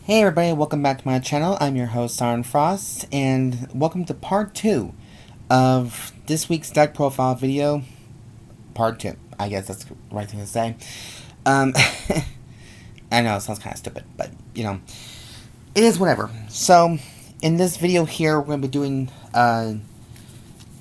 Hey everybody, welcome back to my channel. I'm your host, Vamfrieze, and welcome to part 2 of this week's deck profile video. Part 2. I guess that's the right thing to say. I know, it sounds kind of stupid, but, you know, it is whatever. So, in this video here, we're going to be doing,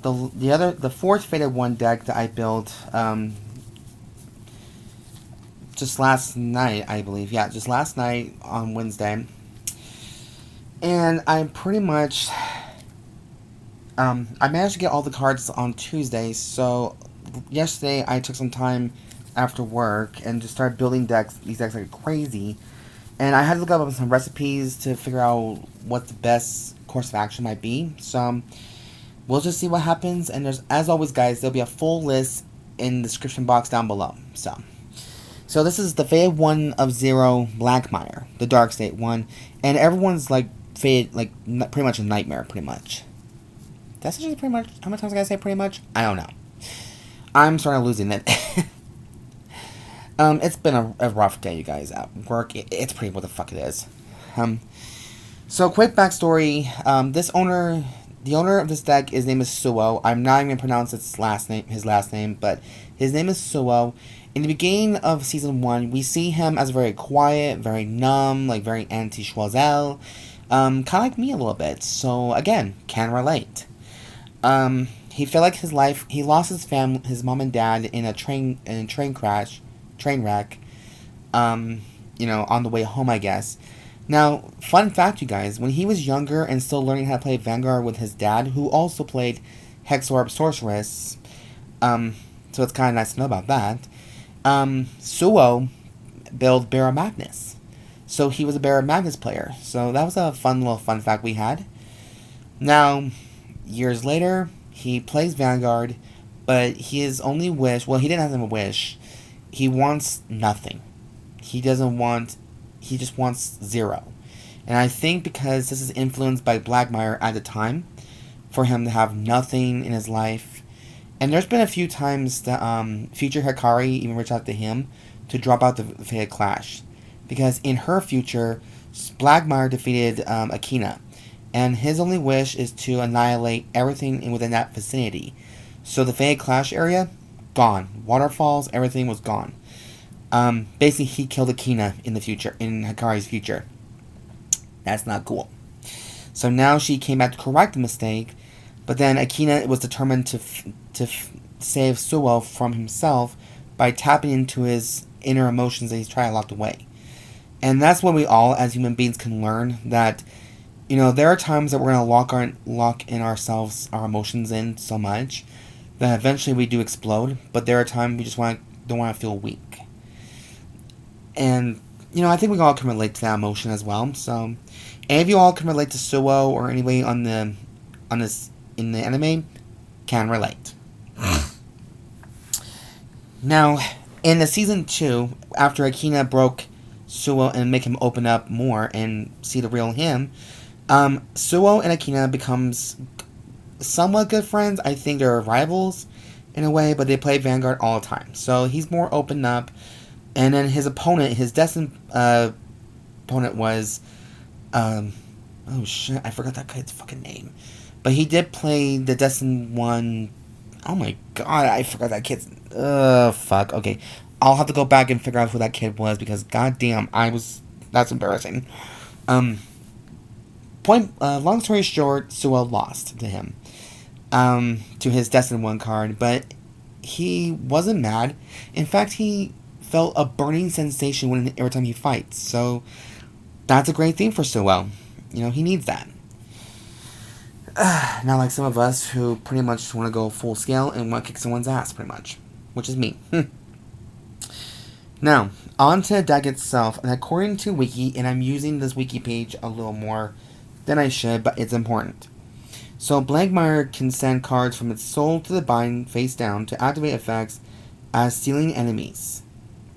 the fourth Faded 1 deck that I built, just last night, I believe. Yeah, just last night on Wednesday. And I pretty much, I managed to get all the cards on Tuesday, so yesterday I took some time after work and just started building these decks like crazy. And I had to look up some recipes to figure out what the best course of action might be. So, we'll just see what happens. And as always, guys, there'll be a full list in the description box down below. So this is the Faded 1 of 0 Blangdmire, the Dark State one, and everyone's like faded, like pretty much a nightmare, pretty much. That's actually pretty much, how many times I gotta say pretty much? I don't know. I'm sort of losing it. It's been a rough day, you guys, at work. It's pretty what the fuck it is. So quick backstory, the owner of this deck, his name is Suo. I'm not even gonna pronounce his last name, but his name is Suo. In the beginning of Season 1, we see him as very quiet, very numb, like very anti-schwazel. Kind of like me a little bit. So, again, can relate. He felt like he lost his mom and dad in a train wreck, you know, on the way home, I guess. Now, fun fact, you guys, when he was younger and still learning how to play Vanguard with his dad, who also played Hexorb Sorceress, so it's kind of nice to know about that. Suo built Bear of Magnus. So he was a Bear of Magnus player. So that was a fun fact we had. Now, years later, he plays Vanguard, but his only wish, well, he didn't have a wish. He wants nothing. He just wants 0. And I think because this is influenced by Blangdmire at the time, for him to have nothing in his life. And there's been a few times that future Hikari even reached out to him to drop out the Fated Clash. Because in her future, Blangdmire defeated Akina. And his only wish is to annihilate everything within that vicinity. So the Fated Clash area, gone. Waterfalls, everything was gone. Basically, he killed Akina in the future, in Hikari's future. That's not cool. So now she came back to correct the mistake. But then Akina was determined to save Suo from himself by tapping into his inner emotions that he's trying to lock away. And that's when we all, as human beings, can learn that, you know, there are times that we're going to lock in ourselves, our emotions in so much that eventually we do explode. But there are times we just don't want to feel weak. And, you know, I think we all can relate to that emotion as well. So, any of you all can relate to Suo or anybody in the anime can relate. Now, in the Season 2, after Akina broke Suo and make him open up more and see the real him, Suo and Akina becomes somewhat good friends. I think they're rivals in a way, but they play Vanguard all the time. So he's more open up. And then his opponent, his destined opponent was, oh shit, I forgot that kid's fucking name. But he did play the Destined one. Oh my god, I forgot that kid's. Fuck. Okay, I'll have to go back and figure out who that kid was because goddamn, that's embarrassing. Long story short, Suo lost to him, to his Destined 1 card, but he wasn't mad. In fact, he felt a burning sensation every time he fights. So that's a great thing for Suo. You know, he needs that. Not like some of us who pretty much want to go full scale and want to kick someone's ass, pretty much. Which is me. Now, on to the deck itself. And according to Wiki, and I'm using this Wiki page a little more than I should, but it's important. So, Blangdmire can send cards from its soul to the bind face down to activate effects as stealing enemies.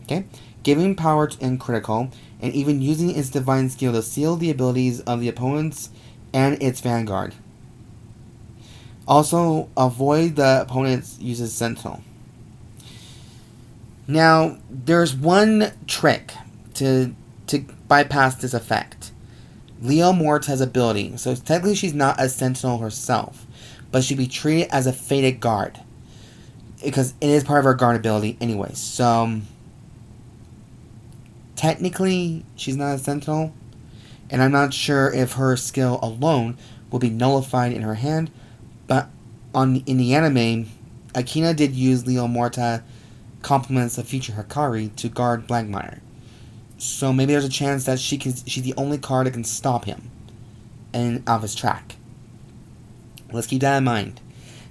Okay? Giving power and critical, and even using its divine skill to seal the abilities of the opponents and its Vanguard. Also, avoid the opponent uses Sentinel. Now, there's one trick to bypass this effect. Leo Morta's ability. So technically she's not a sentinel herself, but she'd be treated as a fated guard. Because it is part of her guard ability anyway. So technically she's not a sentinel. And I'm not sure if her skill alone will be nullified in her hand. But in the anime, Akina did use Leo Morta complements of future Hikari to guard Blangdmire. So maybe there's a chance that she's the only card that can stop him and out of his track. Let's keep that in mind.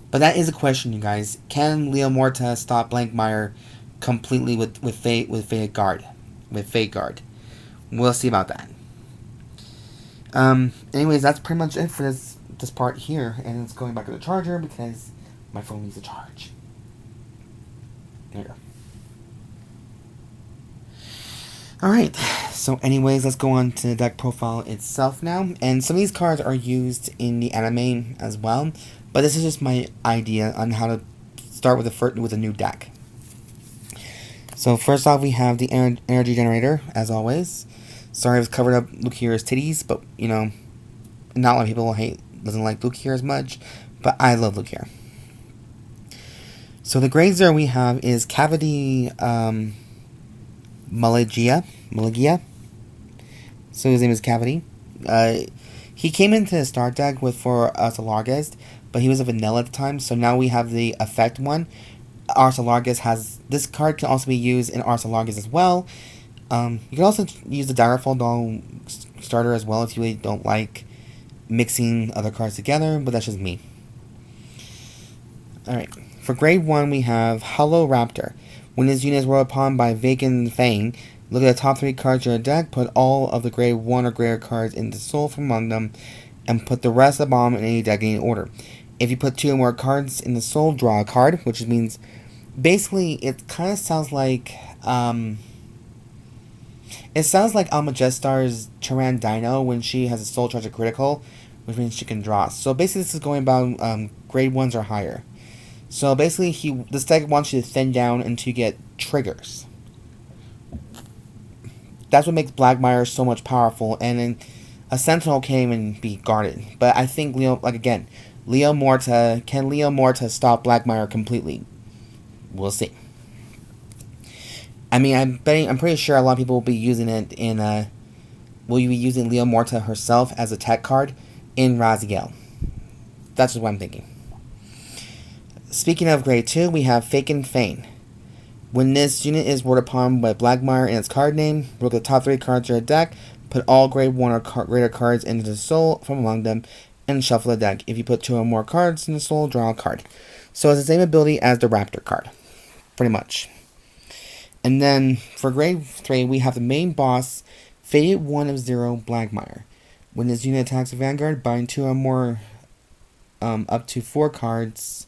But that is a question, you guys. Can Leo Morta stop Blangdmire completely with Fate Guard? With Fate Guard. We'll see about that. Anyways, that's pretty much it for this part here. And it's going back to the charger because my phone needs a charge. There you go. Alright, so anyways, let's go on to the deck profile itself now. And some of these cards are used in the anime as well, but this is just my idea on how to start with a new deck. So first off, we have the energy generator, as always. Sorry I've covered up Lukia's titties, but, you know, not a lot of people doesn't like Lukia as much, but I love Lukia. So the grade 0 we have is Cavity, Maligia. So his name is Cavity. He came into the start deck for Arsalargist, but he was a vanilla at the time, so now we have the effect one. Arsalargist has... This card can also be used in Arsalargist as well. You can also use the Daggerfall Doll starter as well if you really don't like mixing other cards together, but that's just me. Alright, for grade 1 we have Hollow Raptor. When this unit is rolled upon by Vacant and Fang, look at the top 3 cards of your deck, put all of the grade 1 or greater cards into Soul from among them, and put the rest of the bomb in any deck in any order. If you put 2 or more cards in the Soul, draw a card, which means, basically, it kind of sounds like, it sounds like Almagestar's Tyran Dino when she has a Soul Charge critical, which means she can draw. So basically this is going about grade 1s or higher. So basically, this deck wants you to thin down until you get triggers. That's what makes Blangdmire so much powerful, and then a Sentinel can even be guarded. But I think Leo Morta, can Leo Morta stop Blangdmire completely? We'll see. I mean, I'm pretty sure a lot of people will be using it in, will you be using Leo Morta herself as a tech card in Raziel? That's just what I'm thinking. Speaking of grade 2, we have Fake and Feign. When this unit is rolled upon by Blangdmire in its card name, look at the top 3 cards of your deck, put all grade 1 or greater cards into the Soul from among them, and shuffle the deck. If you put 2 or more cards in the Soul, draw a card. So it's the same ability as the Raptor card, pretty much. And then for grade 3, we have the main boss, Fated 1 of 0 Blangdmire. When this unit attacks a Vanguard, bind 2 or more up to 4 cards.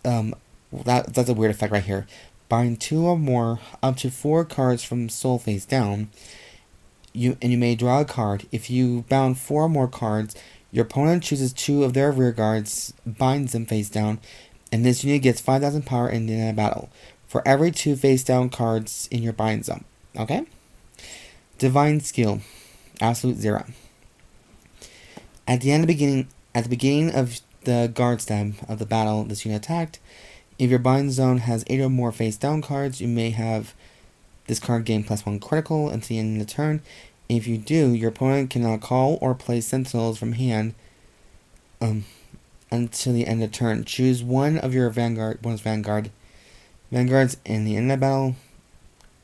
That's a weird effect right here. Bind 2 or more up to 4 cards from Soul face down. You may draw a card. If you bound 4 or more cards, your opponent chooses 2 of their rear guards, binds them face down, and this unit gets 5,000 power in the end of battle for every 2 face down cards in your bind zone. Okay? Divine Skill, absolute 0. At the beginning of the guard step of the battle this unit attacked, if your bind zone has 8 or more face down cards, you may have this card gain +1 critical until the end of the turn. If you do, your opponent cannot call or play sentinels from hand until the end of the turn. Choose one of your Vanguards in the end of the battle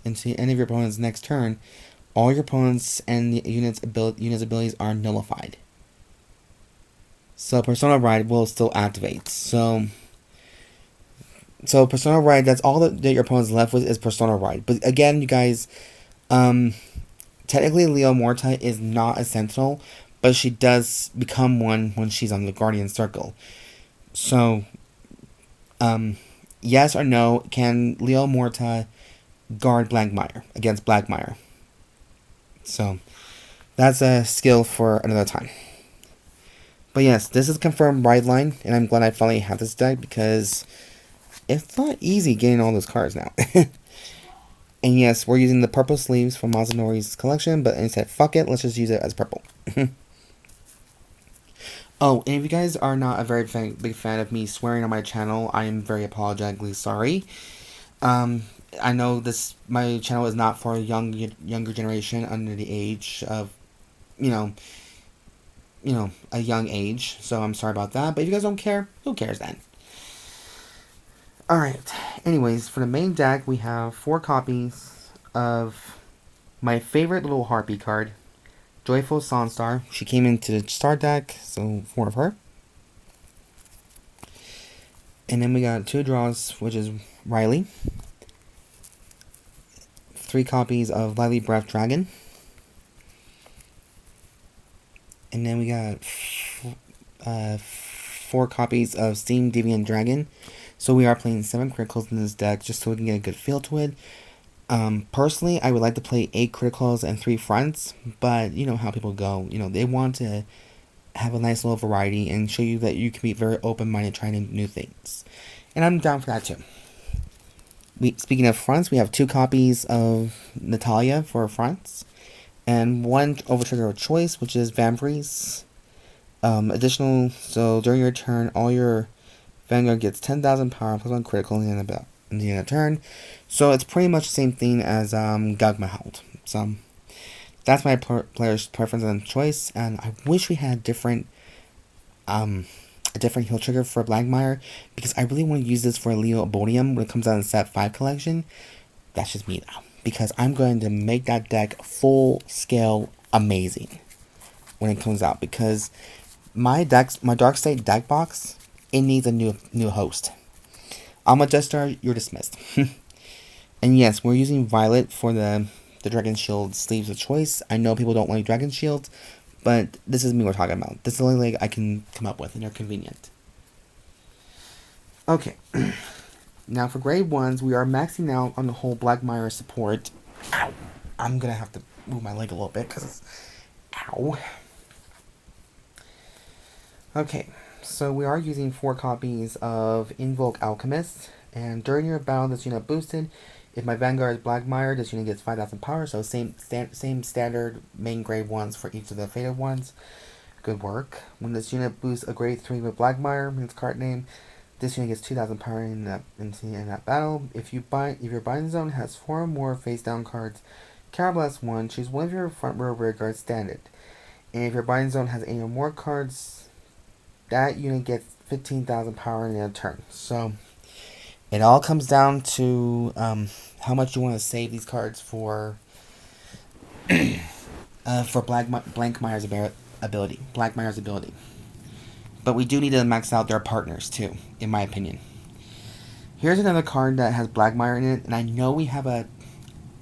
until the end of your opponent's next turn. All your opponents and the unit's abilities are nullified. So Persona Ride will still activate. So Persona Ride, that's all that your opponent's left with is Persona Ride. But again, you guys, technically Leo Morta is not a Sentinel, but she does become one when she's on the Guardian Circle. So, yes or no, can Leo Morta guard Blangdmire against Blangdmire? So, that's a skill for another time. But yes, this is confirmed ride line, and I'm glad I finally have this deck because it's not easy getting all those cards now. And yes, we're using the purple sleeves from Mazanori's collection, but instead, fuck it, let's just use it as purple. Oh, and if you guys are not a very big fan of me swearing on my channel, I am very apologetically sorry. I know my channel is not for a younger generation under the age of, you know, a young age, so I'm sorry about that. But if you guys don't care, who cares then? Alright, anyways, for the main deck, we have 4 copies of my favorite little harpy card, Joyful Songstar. She came into the star deck, so 4 of her. And then we got 2 draws, which is Riley. 3 copies of Lively Breath Dragon. And then we got 4 copies of Steam Deviant Dragon. So we are playing 7 criticals in this deck, just so we can get a good feel to it. Personally, I would like to play 8 criticals and 3 fronts, but you know how people go. You know, they want to have a nice little variety and show you that you can be very open-minded trying new things. And I'm down for that too. Speaking of fronts, we have 2 copies of Natalia for fronts, and 1 overtrigger of choice, which is Vamfrieze. Additional, so during your turn, all your Vanguard gets 10,000 power plus 1 critical in the end of turn. So it's pretty much the same thing as Gugmaheld. So that's my player's preference and choice, and I wish we had a different heal trigger for Blangdmire, because I really want to use this for Leo Abodium when it comes out in set 5 collection. That's just me though, because I'm going to make that deck full scale amazing when it comes out, because my Dark State deck box, it needs a new host. I'm a Jester, you're dismissed. And yes, we're using Violet for the Dragon Shield sleeves of choice. I know people don't like Dragon Shields, but this is me we're talking about. This is the only leg I can come up with, and they're convenient. Okay. Now for grade 1s, we are maxing out on the whole Blangdmire support. Ow! I'm gonna have to move my leg a little bit, because it's... Ow. Okay. So we are using 4 copies of Evoke Alchemist, and during your battle, this unit boosted. If my Vanguard is Blangdmire, this unit gets 5,000 power, so same standard main grade 1s for each of the faded ones. Good work. When this unit boosts a grade 3 with Blangdmire, its card name, this unit gets 2,000 power in that battle. If your binding zone has 4 or more face down cards, Carablast 1, choose one of your front row rear guards standard. And if your binding zone has 8 or more cards, that unit gets 15,000 power in a turn. So it all comes down to how much you want to save these cards for Blangdmire's ability. But we do need to max out their partners too, in my opinion. Here's another card that has Blangdmire in it, and I know we have a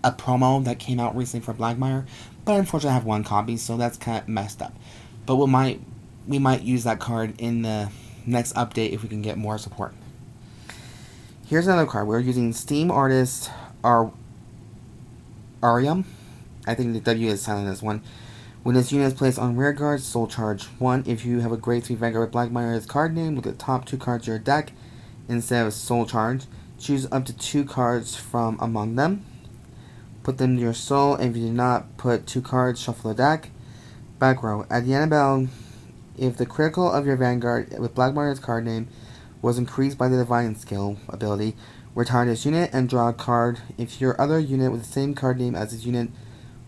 promo that came out recently for Blangdmire, but unfortunately I have 1 copy, so that's kind of messed up. But we might use that card in the next update if we can get more support. Here's another card. We're using Steam Artist Arwyum. I think the W is silent in this one. When this unit is placed on rear guard, soul charge 1. If you have a grade 3 Vanguard with Blangdmire's card name, look at the top 2 cards of your deck instead of soul charge. Choose up to 2 cards from among them. Put them to your soul, and if you do not put 2 cards, shuffle the deck. Back row. At the end of battle, if the critical of your Vanguard with Blangdmire's card name was increased by the Divine skill ability, retire this unit and draw a card. If your other unit with the same card name as this unit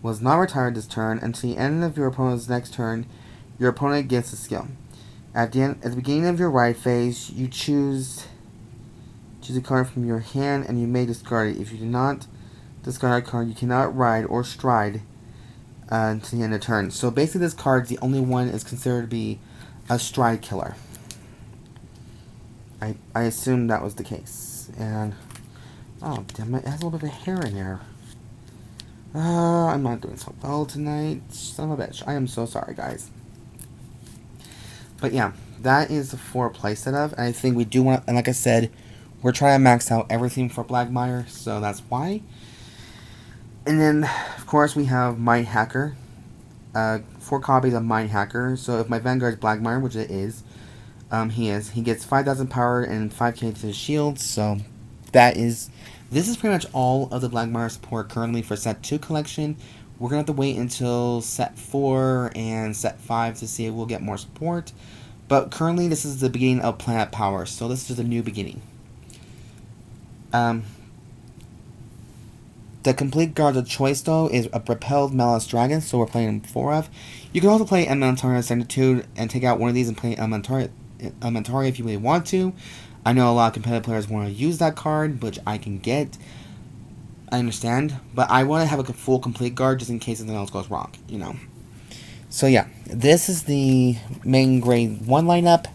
was not retired this turn, until the end of your opponent's next turn, your opponent gets the skill. At the beginning of your ride phase, you choose a card from your hand and you may discard it. If you do not discard a card, you cannot ride or stride until the end of the turn. So basically this card, the only one is considered to be a stride killer. I assume that was the case. And oh damn it, has a little bit of hair in there. I'm not doing so well tonight. Son of a bitch. I am so sorry, guys. But yeah, that is the 4 play setup. And I think we do want to, and like I said, we're trying to max out everything for Blangdmire, so that's why. And then, of course, we have Mind Hacker. 4 copies of Mind Hacker. So if my Vanguard is Blangdmire, which it is, he gets 5,000 power and 5k to his shield. So that is This is pretty much all of the Blangdmire support currently for Set 2 collection. We're going to have to wait until Set 4 and Set 5 to see if we'll get more support. But currently, this is the beginning of Planet Power, so this is just a new beginning. The complete guard of choice, though, is a Repelled Malice Dragon, so we're playing 4 of. You can also play Natalia Ascenditude and take out one of these and play Natalia if you really want to. I know a lot of competitive players want to use that card, which I can get. I understand, but I want to have a full complete guard just in case something else goes wrong, you know. So yeah, this is the main grade 1 lineup.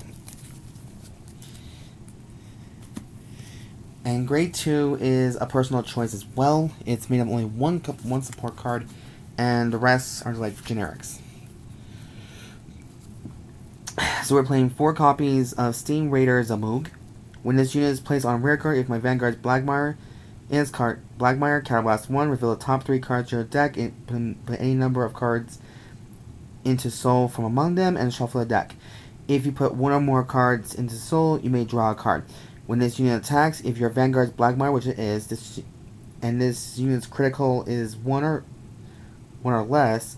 And grade 2 is a personal choice as well. It's made of only one support card, and the rest are like generics. So we're playing 4 copies of Steam Raider Zamuug. When this unit is placed on rear guard, if my Vanguard's Blangdmire, in its card Blangdmire, Counterblast 1, reveal the top 3 cards to your deck, and put any number of cards into Soul from among them, and shuffle the deck. If you put 1 or more cards into Soul, you may draw a card. When this unit attacks, if your Vanguard's Blangdmire, which it is, this unit's critical is 1 or less,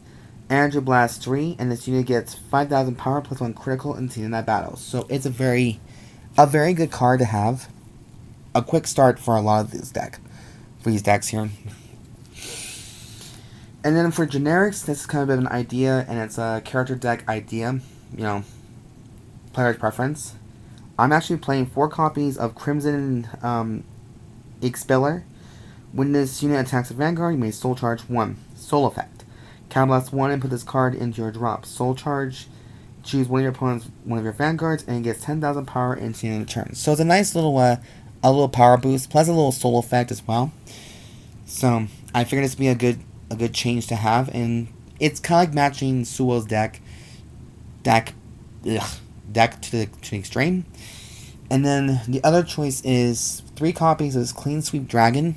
and you blast 3, and this unit gets 5,000 power plus 1 critical and seen in that battle. So it's a very good card to have. A quick start for a lot of these decks here. And then for generics, this is kind of a bit of an idea, and it's a character deck idea, you know, player's preference. I'm actually playing 4 copies of Crimson Igspeller. When this unit attacks a Vanguard, you may Soul Charge 1. Soul Effect. Counterblast 1 and put this card into your drop. Soul Charge. Choose one of your opponent's one of your Vanguards, and it gets 10,000 power in the end of the turn. So it's a nice little a little power boost, plus a little soul effect as well. So I figured this would be a good change to have, and it's kind of like matching Suo's deck to the extreme. And then the other choice is 3 copies of this Clean Sweep Dragon,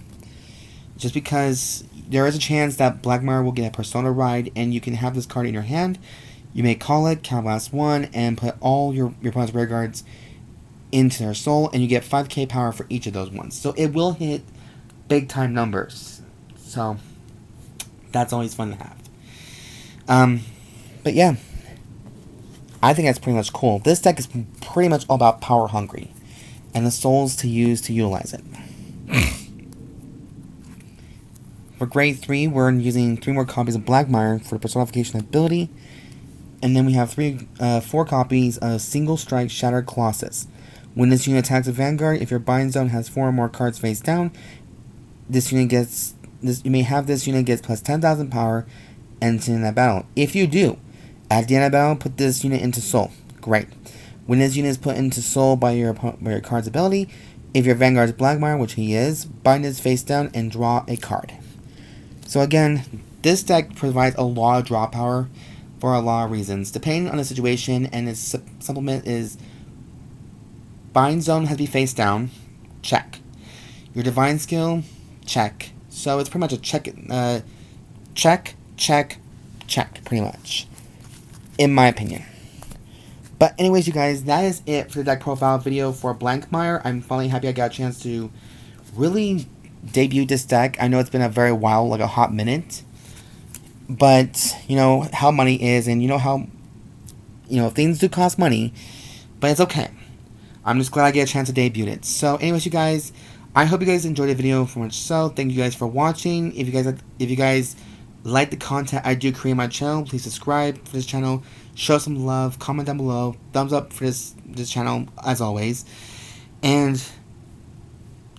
just because there is a chance that Blangdmire will get a Persona Ride, and you can have this card in your hand. You may call it, Counterblast 1, and put all your opponent's rear guards into their soul, and you get 5k power for each of those ones. So it will hit big time numbers. So that's always fun to have. But yeah, I think that's pretty much cool. This deck is pretty much all about power hungry, and the souls to use to utilize it. For grade 3, we're using 3 more copies of Blangdmire for the personification ability. And then we have 4 copies of Single Strike Shatter Colossus. When this unit attacks a Vanguard, if your bind zone has 4 or more cards face down, you may have this unit gets plus 10,000 power and in that battle. If you do, at the end of battle, put this unit into Soul. Great. When this unit is put into Soul by your card's ability, if your Vanguard's Blangdmire, which he is, bind his face down and draw a card. So again, this deck provides a lot of draw power for a lot of reasons, depending on the situation, and its supplement is Bind Zone has to be face down, check. Your Divine Skill, check. So it's pretty much a check, pretty much, in my opinion. But anyways, you guys, that is it for the deck profile video for Blangdmire. I'm finally happy I got a chance to really debut this deck. I know it's been a very while, like a hot minute. But, you know, how money is, and you know how, you know, things do cost money. But it's okay. I'm just glad I get a chance to debut it. So, anyways, you guys, I hope you guys enjoyed the video so much so. Thank you guys for watching. If you guys like the content I do create on my channel, please subscribe for this channel. Show some love. Comment down below. Thumbs up for this channel, as always. And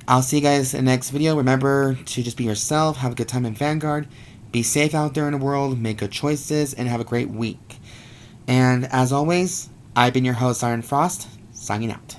I'll see you guys in the next video. Remember to just be yourself. Have a good time in Vanguard. Be safe out there in the world. Make good choices. And have a great week. And as always, I've been your host, Siren Frost, signing out.